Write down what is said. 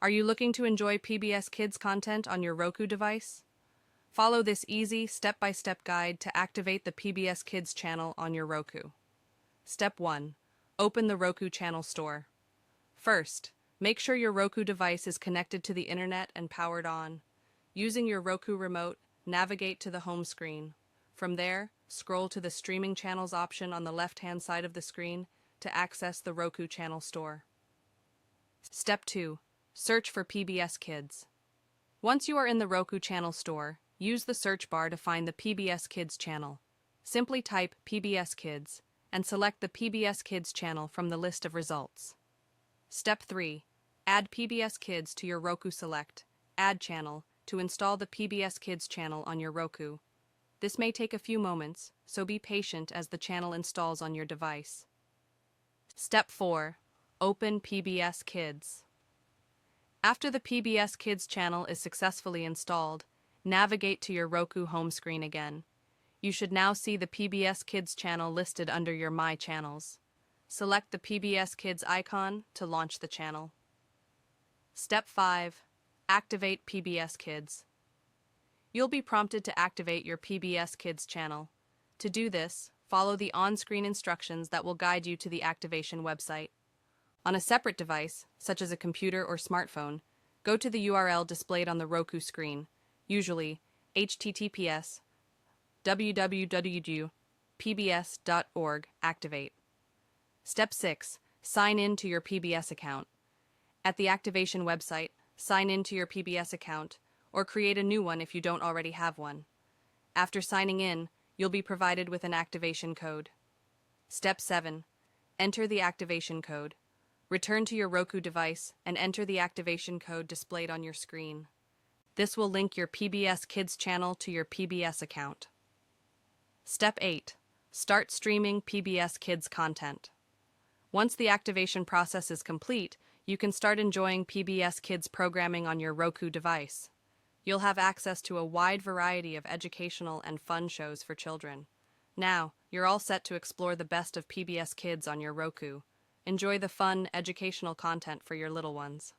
Are you looking to enjoy PBS Kids content on your Roku device? Follow this easy, step-by-step guide to activate the PBS Kids channel on your Roku. Step 1. Open the Roku channel store. First, make sure your Roku device is connected to the internet and powered on. Using your Roku remote, navigate to the home screen. From there, scroll to the Streaming Channels option on the left-hand side of the screen to access the Roku channel store. Step 2. Search for PBS Kids. Once you are in the Roku channel store, use the search bar to find the PBS Kids channel. Simply type PBS Kids and select the PBS Kids channel from the list of results. Step 3. Add PBS Kids to your Roku Select Add channel to install the PBS Kids channel on your Roku. This may take a few moments, so be patient as the channel installs on your device. Step 4. Open PBS Kids. After the PBS Kids channel is successfully installed, navigate to your Roku home screen again. You should now see the PBS Kids channel listed under your My Channels. Select the PBS Kids icon to launch the channel. Step 5. Activate PBS Kids. You'll be prompted to activate your PBS Kids channel. To do this, follow the on-screen instructions that will guide you to the activation website. On a separate device, such as a computer or smartphone, go to the URL displayed on the Roku screen, usually https www.pbs.org. Activate. Step 6. Sign in to your PBS account. At the activation website, sign in to your PBS account or create a new one if you don't already have one. After signing in, you'll be provided with an activation code. Step 7. Enter the activation code. Return to your Roku device and enter the activation code displayed on your screen. This will link your PBS Kids channel to your PBS account. Step 8. Start streaming PBS Kids content. Once the activation process is complete, you can start enjoying PBS Kids programming on your Roku device. You'll have access to a wide variety of educational and fun shows for children. Now, you're all set to explore the best of PBS Kids on your Roku. Enjoy the fun, educational content for your little ones.